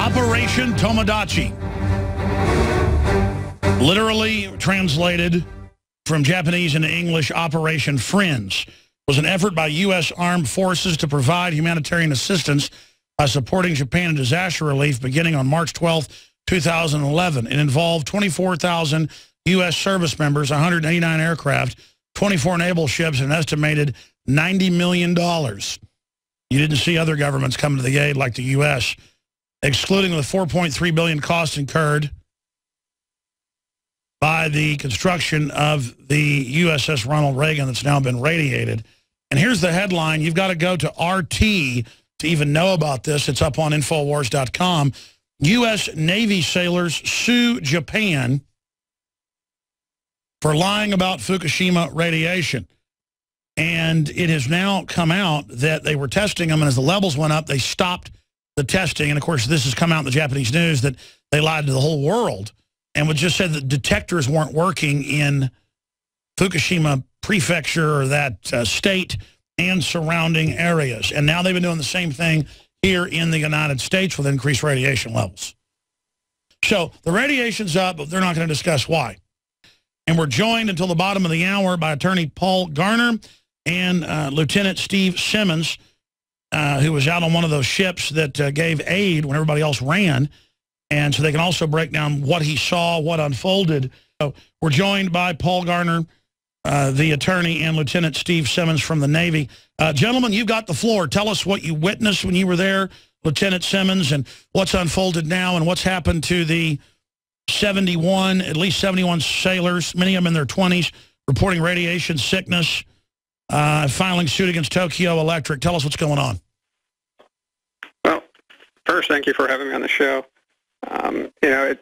Operation Tomadachi, literally translated from Japanese into English, Operation Friends, was an effort by U.S. armed forces to provide humanitarian assistance by supporting Japan in disaster relief beginning on March 12, 2011. It involved 24,000 U.S. service members, 189 aircraft, 24 naval ships, and an estimated $90 million. You didn't see other governments coming to the aid like the U.S., excluding the $4.3 billion costs incurred by the construction of the USS Ronald Reagan that's now been radiated. And here's the headline. You've got to go to RT to even know about this. It's up on Infowars.com. U.S. Navy sailors sue Japan for lying about Fukushima radiation. And it has now come out that they were testing them, and as the levels went up, they stopped the testing. And, of course, this has come out in the Japanese news that they lied to the whole world and would just said that detectors weren't working in Fukushima prefecture or that state and surrounding areas. And now they've been doing the same thing here in the United States with increased radiation levels. So the radiation's up, but they're not going to discuss why. And we're joined until the bottom of the hour by attorney Paul Garner and Lieutenant Steve Simmons, who was out on one of those ships that gave aid when everybody else ran. And so they can also break down what he saw, what unfolded. So we're joined by Paul Garner, the attorney, and Lieutenant Steve Simmons from the Navy. Gentlemen, you've got the floor. Tell us what you witnessed when you were there, Lieutenant Simmons, and what's unfolded now and what's happened to the 71, at least 71 sailors, many of them in their 20s, reporting radiation sickness, filing suit against Tokyo Electric. Tell us what's going on. Well, first, thank you for having me on the show. You know,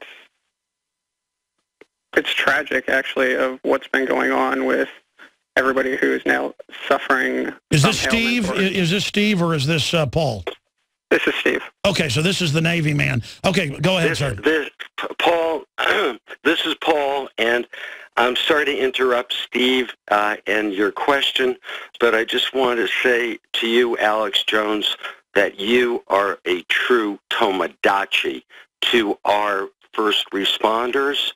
it's tragic, actually, of what's been going on with everybody who is now suffering. Is this Steve? Is this Steve or is this Paul? This is Steve. Okay, so this is the Navy man. Okay, go ahead, sir. Paul, this is Paul, and I'm sorry to interrupt Steve and your question, but I just want to say to you, Alex Jones, that you are a true Tomadachi to our first responders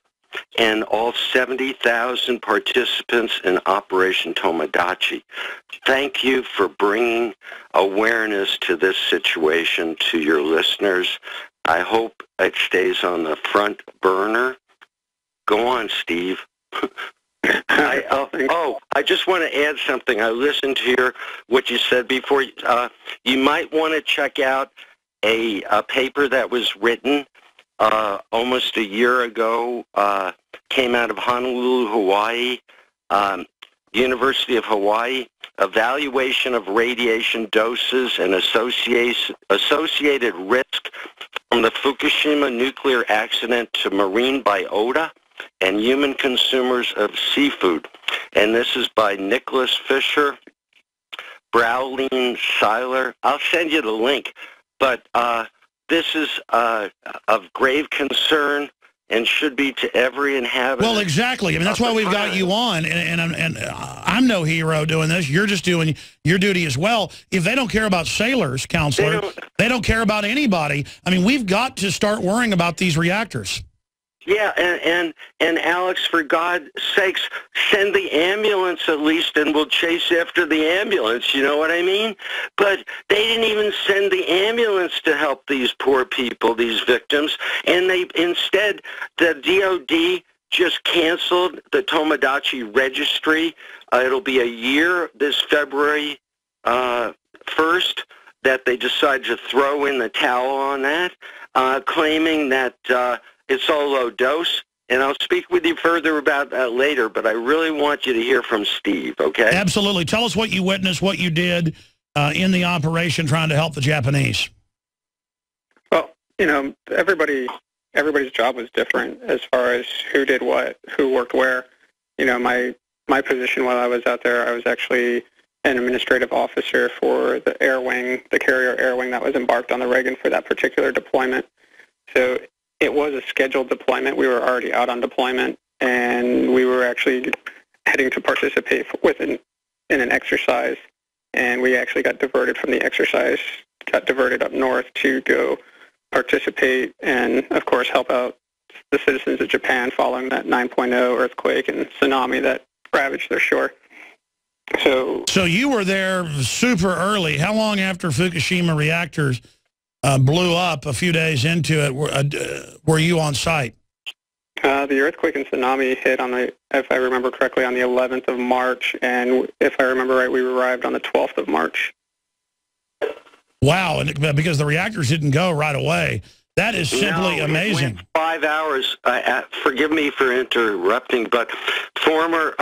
and all 70,000 participants in Operation Tomadachi. Thank you for bringing awareness to this situation to your listeners. I hope it stays on the front burner. Go on, Steve. I just want to add something. I listened to what you said before. You might want to check out a paper that was written almost a year ago, came out of Honolulu, Hawaii, University of Hawaii, Evaluation of Radiation Doses and Associated Risk from the Fukushima Nuclear Accident to Marine Biota and Human Consumers of Seafood. And this is by Nicholas Fisher, Browleen Seiler. I'll send you the link. But this is of grave concern and should be to every inhabitant. Well, exactly. I mean, that's why we've got you on, and I'm no hero doing this. You're just doing your duty as well. If they don't care about sailors, counselor, they don't care about anybody. I mean, we've got to start worrying about these reactors. Yeah, and Alex, for God's sakes, send the ambulance at least, and we'll chase after the ambulance, you know what I mean? But they didn't even send the ambulance to help these poor people, these victims, and instead, the DOD just canceled the Tomadachi registry. It'll be a year this February 1st that they decided to throw in the towel on that, claiming that it's all low dose, and I'll speak with you further about that later, but I really want you to hear from Steve, okay? Absolutely. Tell us what you witnessed, what you did in the operation trying to help the Japanese. Well, you know, everybody's job was different as far as who did what, who worked where. You know, my position while I was out there, I was actually an administrative officer for the air wing, the carrier air wing that was embarked on the Reagan for that particular deployment. So it was a scheduled deployment. We were already out on deployment, and we were actually heading to participate in an exercise, and we actually got diverted from the exercise, got diverted up north to go participate and, of course, help out the citizens of Japan following that 9.0 earthquake and tsunami that ravaged their shore. So you were there super early. How long after Fukushima reactors blew up, a few days into it, were you on site? The earthquake and tsunami hit on if I remember correctly, on the 11th of March, and if I remember right, we arrived on the 12th of March. Wow, and because the reactors didn't go right away. That is simply amazing. It went 5 hours. Forgive me for interrupting, but former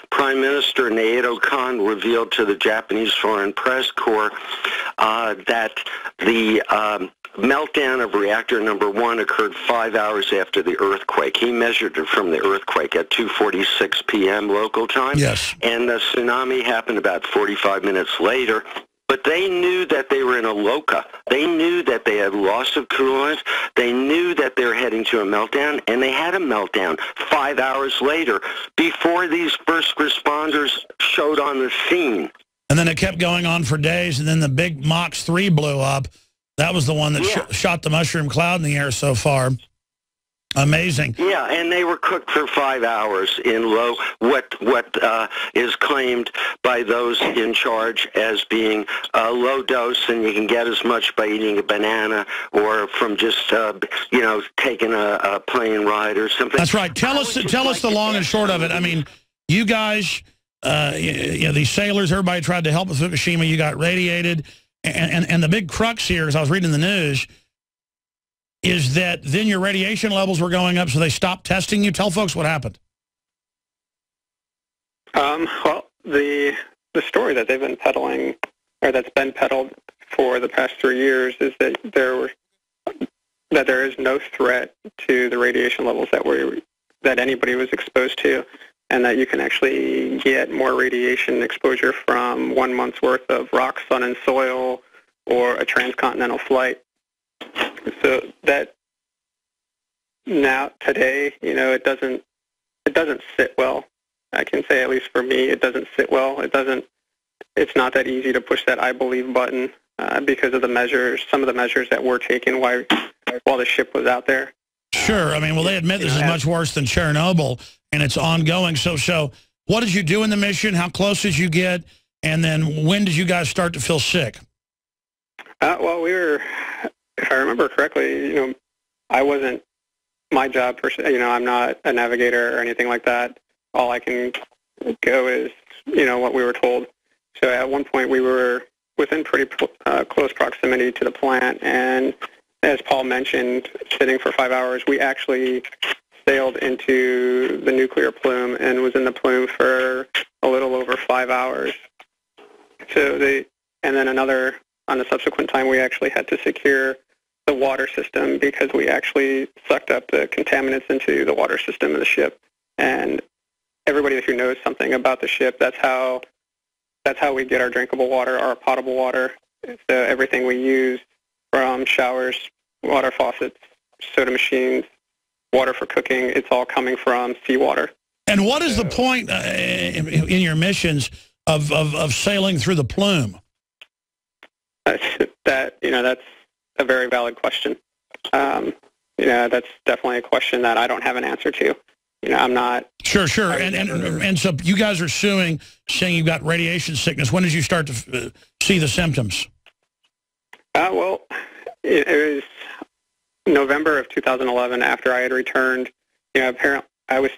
Prime Minister Naoto Kan revealed to the Japanese Foreign Press Corps that the meltdown of reactor number 1 occurred 5 hours after the earthquake. He measured it from the earthquake at 2:46 p.m. local time. Yes. And the tsunami happened about 45 minutes later. But they knew that they were in a loca. They knew that they had loss of coolant. They knew that they were heading to a meltdown, and they had a meltdown 5 hours later before these first responders showed on the scene. And then it kept going on for days, and then the big Mach 3 blew up. That was the one that shot the mushroom cloud in the air so far. Amazing. Yeah, and they were cooked for 5 hours in what is claimed by those in charge as being low dose, and you can get as much by eating a banana or from just taking a plane ride or something. That's right. Tell us the long and short of it. I mean, you guys, these sailors, everybody tried to help with Fukushima. You got radiated, and the big crux here, as I was reading the news, is that then your radiation levels were going up, so they stopped testing you. Tell folks what happened. Well, the story that they've been peddling, or that's been peddled for the past 3 years, is that there is no threat to the radiation levels that anybody was exposed to, and that you can actually get more radiation exposure from 1 month's worth of rock, sun, and soil, or a transcontinental flight. So that now today, it doesn't sit well. I can say, at least for me, it doesn't sit well. It's not that easy to push that I believe button because of some of the measures that were taken while the ship was out there. Sure. I mean, well, they admit this is much worse than Chernobyl, and it's ongoing. So what did you do in the mission? How close did you get? And then when did you guys start to feel sick? Well, if I remember correctly, I wasn't my job per se. I'm not a navigator or anything like that. All I can go is, what we were told. So at one point we were within pretty close proximity to the plant, and as Paul mentioned, sitting for 5 hours, we actually sailed into the nuclear plume and was in the plume for a little over 5 hours. And then on the subsequent time, we actually had to secure the water system because we actually sucked up the contaminants into the water system of the ship. And everybody who knows something about the ship, that's how we get our drinkable water, our potable water. So everything we use, from showers, water faucets, soda machines, water for cooking, it's all coming from seawater. And what is the point in your missions of sailing through the plume? That's a very valid question. That's definitely a question that I don't have an answer to. I'm not... Sure. And so you guys are saying you've got radiation sickness. When did you start to see the symptoms? Well, it was November of 2011 after I had returned. Apparently I was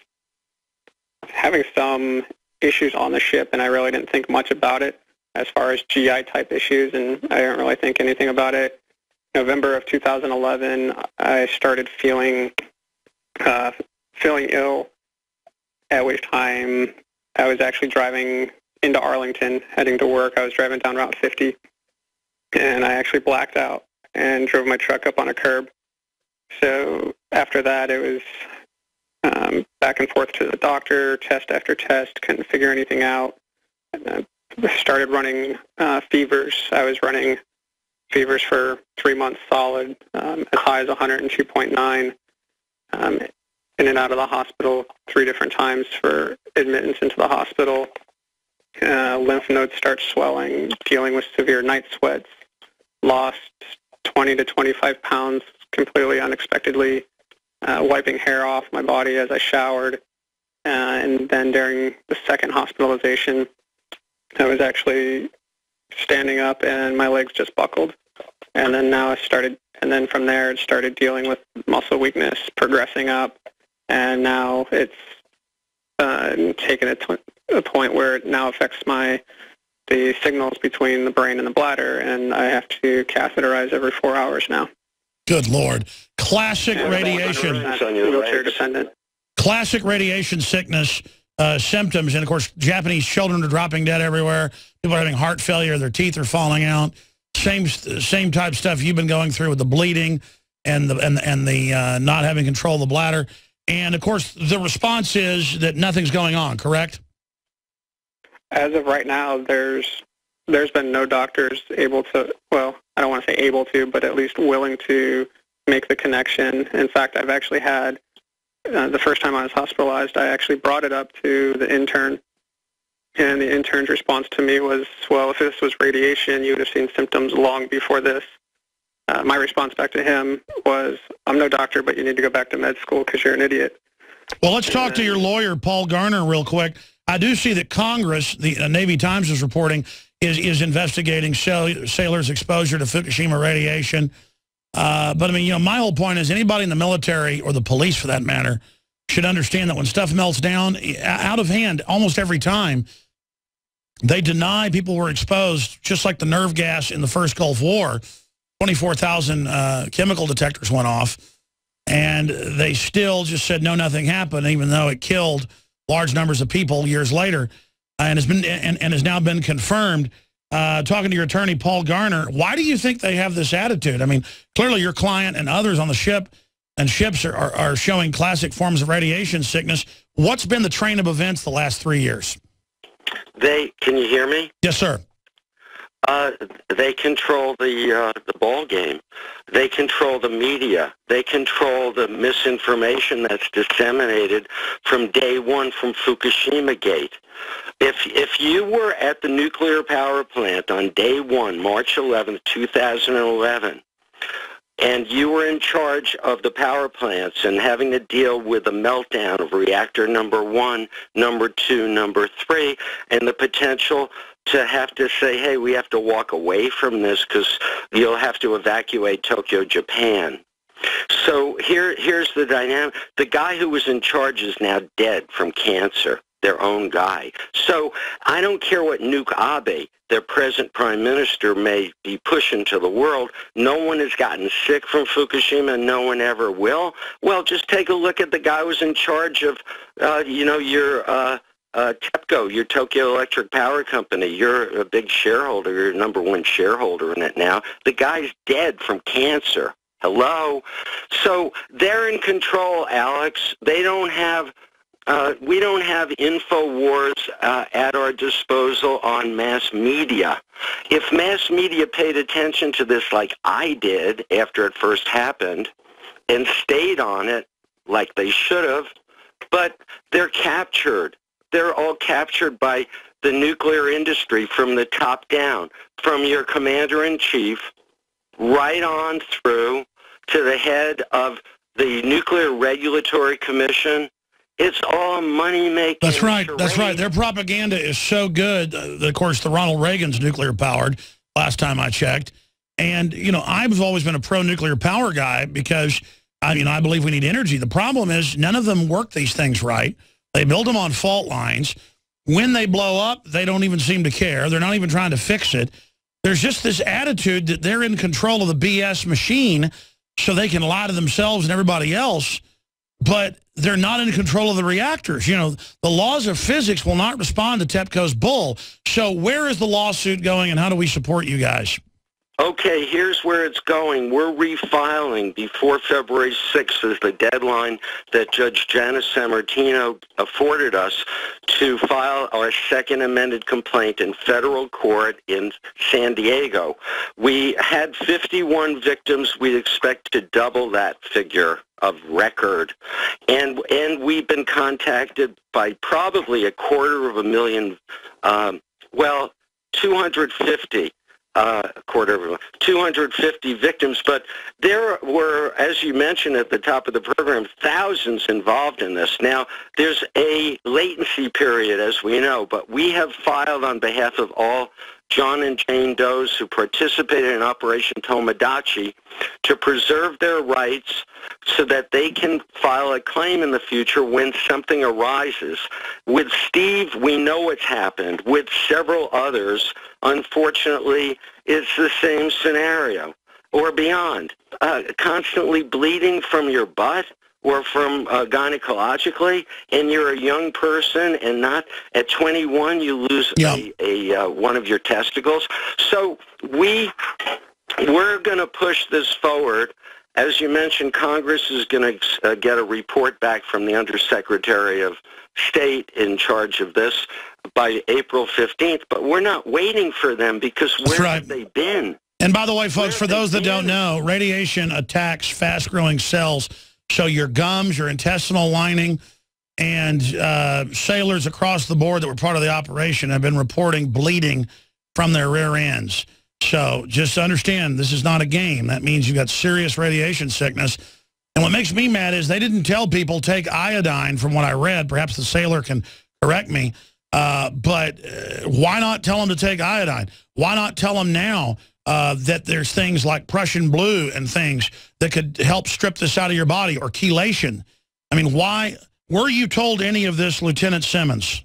having some issues on the ship, and I really didn't think much about it as far as GI type issues, and I didn't really think anything about it. November of 2011, I started feeling ill, at which time I was actually driving into Arlington, heading to work. I was driving down Route 50, and I actually blacked out and drove my truck up on a curb. So after that, it was back and forth to the doctor, test after test, couldn't figure anything out. And I started running fevers. I was running fevers for 3 months solid, as high as 102.9, in and out of the hospital 3 different times for admittance into the hospital. Lymph nodes start swelling, dealing with severe night sweats, lost 20 to 25 pounds completely unexpectedly wiping hair off my body as I showered. And then during the second hospitalization, I was actually standing up and my legs just buckled. And then and then from there it started dealing with muscle weakness, progressing up. And now it's taken a point where it now affects the signals between the brain and the bladder, and I have to catheterize every 4 hours now. Good Lord. Classic radiation. Wheelchair dependent. Classic radiation sickness symptoms. And, of course, Japanese children are dropping dead everywhere. People are having heart failure. Their teeth are falling out. Same type stuff you've been going through with the bleeding and the not having control of the bladder. And, of course, the response is that nothing's going on, correct? As of right now, there's been no doctors able to, well, I don't want to say able to, but at least willing to make the connection. In fact, I've actually had, the first time I was hospitalized, I actually brought it up to the intern, and the intern's response to me was, well, if this was radiation, you would have seen symptoms long before this. My response back to him was, I'm no doctor, but you need to go back to med school because you're an idiot. Well, let's talk to your lawyer, Paul Garner, real quick. I do see that Congress, the Navy Times is reporting, is investigating sailors' exposure to Fukushima radiation. But, I mean, you know, my whole point is anybody in the military, or the police for that matter, should understand that when stuff melts down, out of hand, almost every time, they deny people were exposed, just like the nerve gas in the first Gulf War. 24,000 chemical detectors went off, and they still just said, no, nothing happened, even though it killed large numbers of people years later, and has now been confirmed. Talking to your attorney, Paul Garner, why do you think they have this attitude? I mean, clearly your client and others on the ship and ships are showing classic forms of radiation sickness. What's been the train of events the last 3 years? Can you hear me? Yes, sir. They control the ball game. They control the media. They control the misinformation that's disseminated from day one from Fukushima Gate. If you were at the nuclear power plant on day one, March 11th, 2011, and you were in charge of the power plants and having to deal with the meltdown of reactor number 1, number 2, number 3, and the potential to have to say, hey, we have to walk away from this because you'll have to evacuate Tokyo, Japan. So here's the dynamic. The guy who was in charge is now dead from cancer, their own guy. So I don't care what Nuke Abe, their present prime minister, may be pushing to the world. No one has gotten sick from Fukushima, and no one ever will. Well, just take a look at the guy who was in charge of, your TEPCO, your Tokyo Electric Power Company. You're a big shareholder. You're #1 shareholder in it now. The guy's dead from cancer. Hello? So they're in control, Alex. They don't have, we don't have InfoWars at our disposal on mass media. If mass media paid attention to this like I did after it first happened and stayed on it like they should have, but they're captured. They're all captured by the nuclear industry from the top down, from your commander-in-chief right on through to the head of the Nuclear Regulatory Commission. It's all money-making. That's right. charade. That's right. Their propaganda is so good. Of course, the Ronald Reagan's nuclear-powered, last time I checked. And, you know, I've always been a pro-nuclear power guy because, I believe we need energy. The problem is none of them work these things right. They build them on fault lines. When they blow up, they don't even seem to care. They're not even trying to fix it. There's just this attitude that they're in control of the BS machine so they can lie to themselves and everybody else, but they're not in control of the reactors. You know, the laws of physics will not respond to TEPCO's bull. So where is the lawsuit going, and how do we support you guys? Okay, here's where it's going. We're refiling before February 6th is the deadline that Judge Janice Sammartino afforded us to file our second amended complaint in federal court in San Diego. We had 51 victims. We expect to double that figure of record. And we've been contacted by probably 250 250 victims, but there were, as you mentioned at the top of the program, thousands involved in this. Now, there's a latency period, as we know, but we have filed on behalf of all John and Jane Does who participated in Operation Tomadachi to preserve their rights so that they can file a claim in the future when something arises. With Steve, we know what's happened. With several others, unfortunately, it's the same scenario or beyond. Constantly bleeding from your butt or from gynecologically, and you're a young person, and not at 21 you lose one of your testicles. So we're going to push this forward. As you mentioned, Congress is going to get a report back from the Undersecretary of State in charge of this by April 15th, but we're not waiting for them because where have they been? And by the way, folks, for those that don't know, radiation attacks fast-growing cells. So your gums, your intestinal lining, and sailors across the board that were part of the operation have been reporting bleeding from their rear ends. So just understand, this is not a game. That means you've got serious radiation sickness. And what makes me mad is they didn't tell people take iodine from what I read. Perhaps the sailor can correct me. But why not tell them to take iodine? Why not tell them now that there's things like Prussian blue and things that could help strip this out of your body, or chelation? I mean, why were you told any of this, Lieutenant Simmons?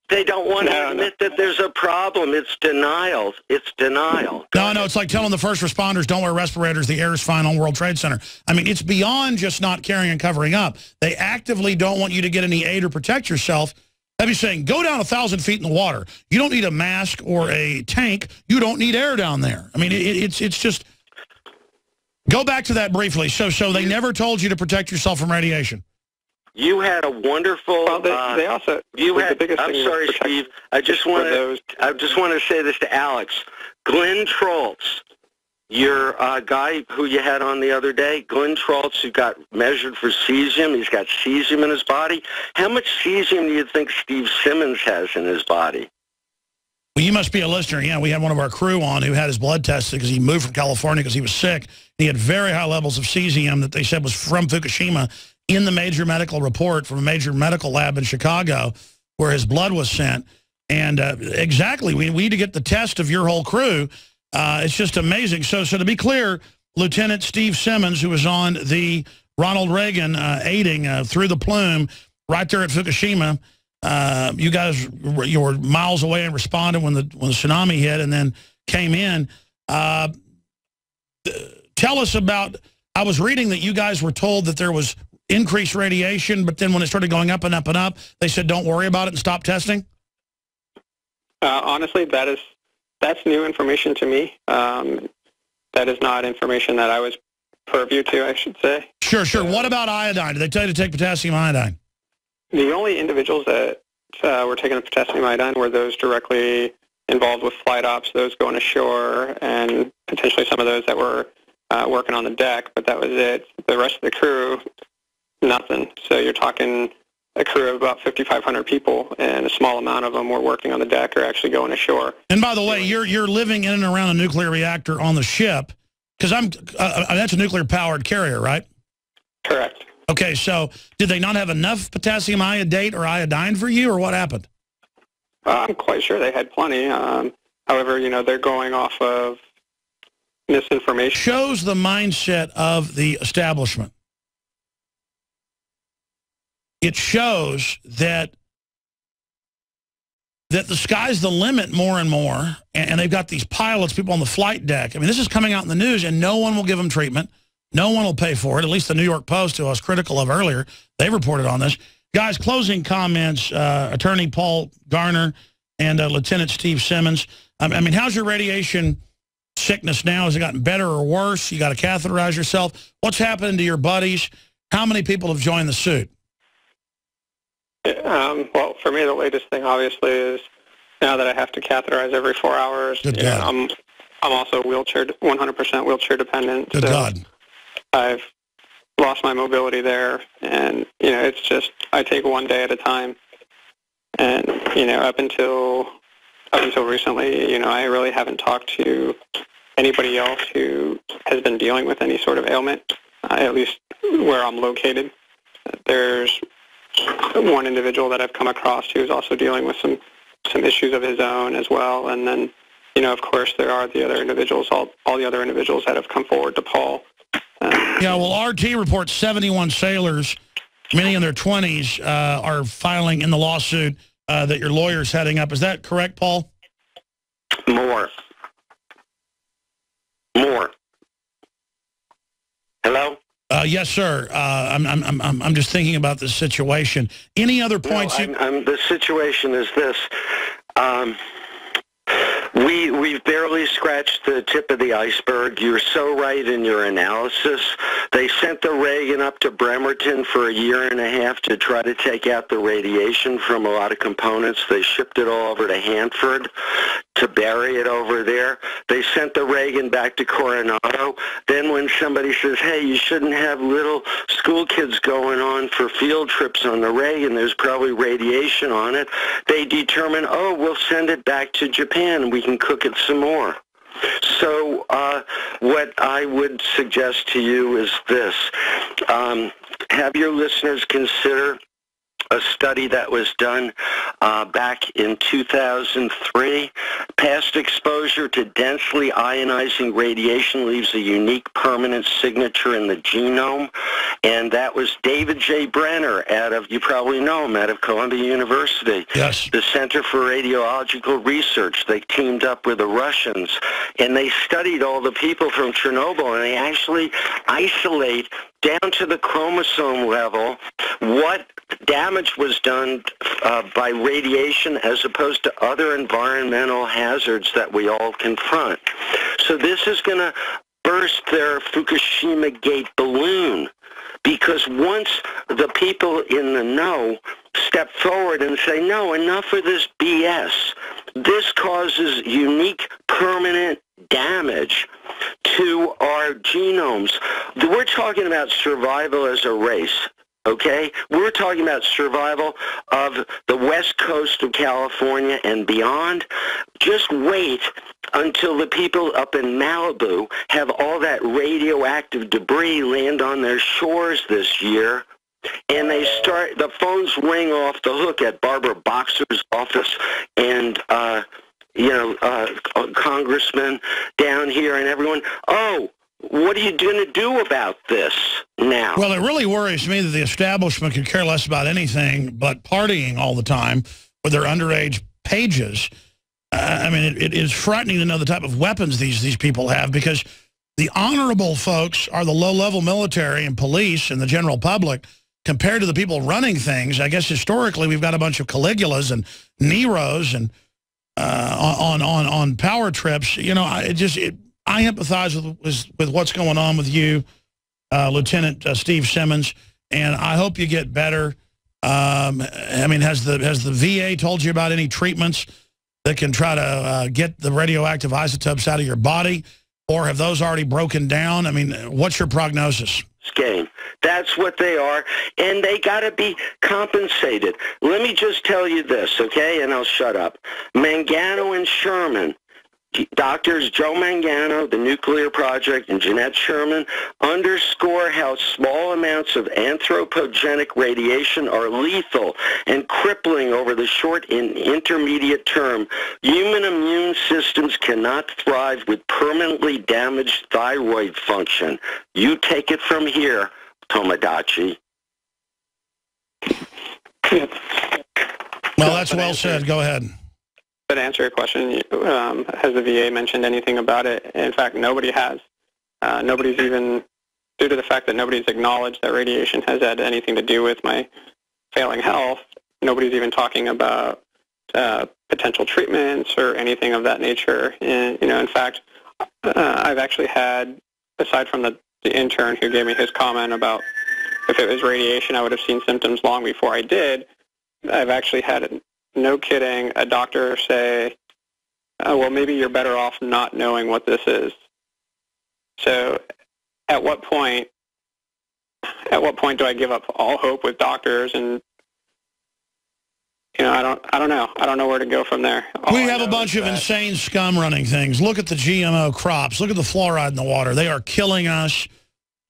They don't want to admit that there's a problem. It's denial. It's denial. No, it's like telling the first responders don't wear respirators, the air is fine on World Trade Center. I mean, it's beyond just not caring and covering up. They actively don't want you to get any aid or protect yourself. They'd be saying, go down 1,000 feet in the water. You don't need a mask or a tank. You don't need air down there. I mean, it's just... Go back to that briefly. So they never told you to protect yourself from radiation. You had a wonderful... Well, they also... I'm sorry, Steve. I just want to say this to Alex. Glenn Troltz, your guy who you had on the other day, Glenn Troltz, who got measured for cesium. He's got cesium in his body. How much cesium do you think Steve Simmons has in his body? Well, you must be a listener. Yeah, we had one of our crew on who had his blood tested because he moved from California because he was sick. He had very high levels of cesium that they said was from Fukushima in the major medical report from a major medical lab in Chicago where his blood was sent. And exactly, we need to get the test of your whole crew. It's just amazing. So to be clear, Lieutenant Steve Simmons, who was on the Ronald Reagan aiding through the plume right there at Fukushima, you were miles away and responded when the tsunami hit and then came in. Tell us about, I was reading that you guys were told that there was increased radiation, but then when it started going up and up and up, they said don't worry about it and stop testing? Honestly, that's new information to me. That is not information that I was purview to, I should say. Sure. What about iodine? Did they tell you to take potassium iodine? The only individuals that were taking potassium iodine were those directly involved with flight ops, those going ashore, and potentially some of those that were working on the deck, but that was it. The rest of the crew, nothing. So you're talking a crew of about 5,500 people, and a small amount of them were working on the deck or actually going ashore. And by the way, you're living in and around a nuclear reactor on the ship, because that's a nuclear-powered carrier, right? Correct. Okay, so did they not have enough potassium iodate or iodine for you, or what happened? I'm quite sure they had plenty. However, they're going off of misinformation. Shows the mindset of the establishment. It shows that the sky's the limit more and more, and they've got these pilots, people on the flight deck. I mean, this is coming out in the news, and no one will give them treatment. No one will pay for it. At least the New York Post, who I was critical of earlier, they reported on this. Guys, closing comments, Attorney Paul Garner and Lieutenant Steve Simmons. I mean, how's your radiation sickness now? Has it gotten better or worse? You got to catheterize yourself. What's happening to your buddies? How many people have joined the suit? Well, for me, the latest thing, obviously, is now that I have to catheterize every 4 hours. Good God. I'm also 100% wheelchair dependent. Good God. I've lost my mobility there, and, it's just, I take one day at a time. And, up until up until recently, I really haven't talked to anybody else who has been dealing with any sort of ailment, at least where I'm located. There's one individual that I've come across who's also dealing with some issues of his own as well. And then, of course, there are the other individuals, all the other individuals that have come forward to Paul. Yeah, well, RT reports 71 sailors, many in their 20s, are filing in the lawsuit that your lawyer's heading up. Is that correct, Paul? More. Hello? Yes, sir. I'm just thinking about this situation. Any other points? No, the situation is this. We've barely scratched the tip of the iceberg. You're so right in your analysis. They sent the Reagan up to Bremerton for a year and a half to try to take out the radiation from a lot of components. They shipped it all over to Hanford to bury it over there. They sent the Reagan back to Coronado. Then when somebody says, hey, you shouldn't have little school kids going on for field trips on the Reagan, there's probably radiation on it, they determine, oh, we'll send it back to Japan and we can cook it some more. So what I would suggest to you is this. Have your listeners consider a study that was done back in 2003. Past exposure to densely ionizing radiation leaves a unique permanent signature in the genome, and that was David J. Brenner you probably know him, out of Columbia University. Yes. The Center for Radiological Research. They teamed up with the Russians, and they studied all the people from Chernobyl, and they actually isolate down to the chromosome level what damage was done by radiation as opposed to other environmental hazards that we all confront. So this is going to burst their Fukushima Gate balloon, because once the people in the know step forward and say, no, enough of this BS, this causes unique permanent damage to our genomes. We're talking about survival as a race. Okay? We're talking about survival of the west coast of California and beyond. Just wait until the people up in Malibu have all that radioactive debris land on their shores this year, and the phones ring off the hook at Barbara Boxer's office and congressmen down here and everyone, oh, what are you going to do about this now? Well, it really worries me that the establishment could care less about anything but partying all the time with their underage pages. I mean, it is frightening to know the type of weapons these people have, because the honorable folks are the low-level military and police and the general public compared to the people running things. I guess historically we've got a bunch of Caligulas and Neros and on power trips. I empathize with what's going on with you, Lieutenant Steve Simmons, and I hope you get better. I mean, has the VA told you about any treatments that can try to get the radioactive isotopes out of your body, or have those already broken down? I mean, what's your prognosis? Game. That's what they are, and they got to be compensated. Let me just tell you this, okay, and I'll shut up. Mangano and Sherman, Doctors Joe Mangano, the Nuclear Project, and Jeanette Sherman underscore how small amounts of anthropogenic radiation are lethal and crippling over the short and intermediate term. Human immune systems cannot thrive with permanently damaged thyroid function. You take it from here, Tomadachi. Well, that's well said. Go ahead. To answer your question, has the VA mentioned anything about it? In fact, nobody has. Nobody's even, due to the fact that nobody's acknowledged that radiation has had anything to do with my failing health, nobody's even talking about potential treatments or anything of that nature. And, in fact, I've actually had, aside from the intern who gave me his comment about if it was radiation, I would have seen symptoms long before I did, I've actually had, no kidding, a doctor say, well, maybe you're better off not knowing what this is. So at what point do I give up all hope with doctors? And I don't know. I don't know where to go from there. We have a bunch of insane scum running things. Look at the GMO crops. Look at the fluoride in the water. They are killing us,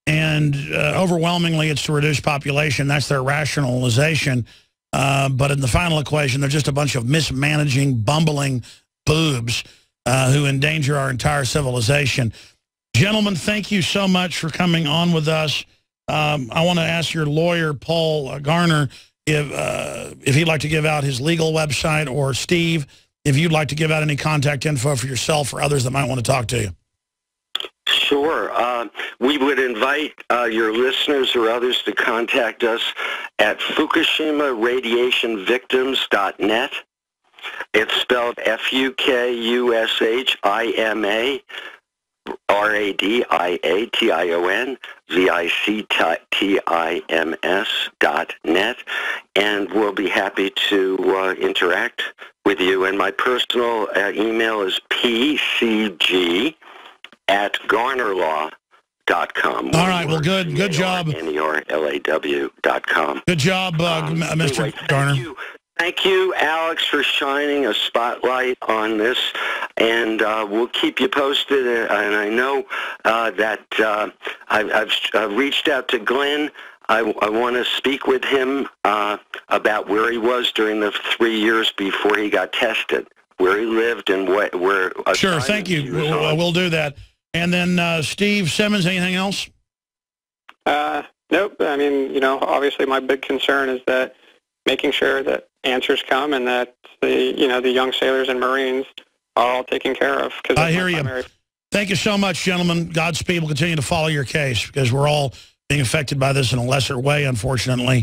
and overwhelmingly it's to reduce population. That's their rationalization. But in the final equation, they're just a bunch of mismanaging, bumbling boobs who endanger our entire civilization. Gentlemen, thank you so much for coming on with us. I want to ask your lawyer, Paul Garner, if he'd like to give out his legal website, or Steve, if you'd like to give out any contact info for yourself or others that might want to talk to you. Sure. We would invite your listeners or others to contact us at FukushimaRadiationVictims.net. It's spelled FukushimARadiation.VICTIMS.net, and we'll be happy to interact with you. And my personal email is pcg@garnerlaw.com. All right, well, good job. NERLAW.com. Good job, Mr. Anyway, Garner. Thank you, Alex, for shining a spotlight on this, and we'll keep you posted. And I know that I've reached out to Glenn. I want to speak with him about where he was during the 3 years before he got tested, where he lived and where. Sure, thank you. We'll do that. And then Steve Simmons, anything else? Nope. I mean, obviously my big concern is that making sure that answers come and that the young sailors and Marines are all taken care of. I hear you. Thank you so much, gentlemen. Godspeed. Will continue to follow your case because we're all being affected by this in a lesser way, unfortunately.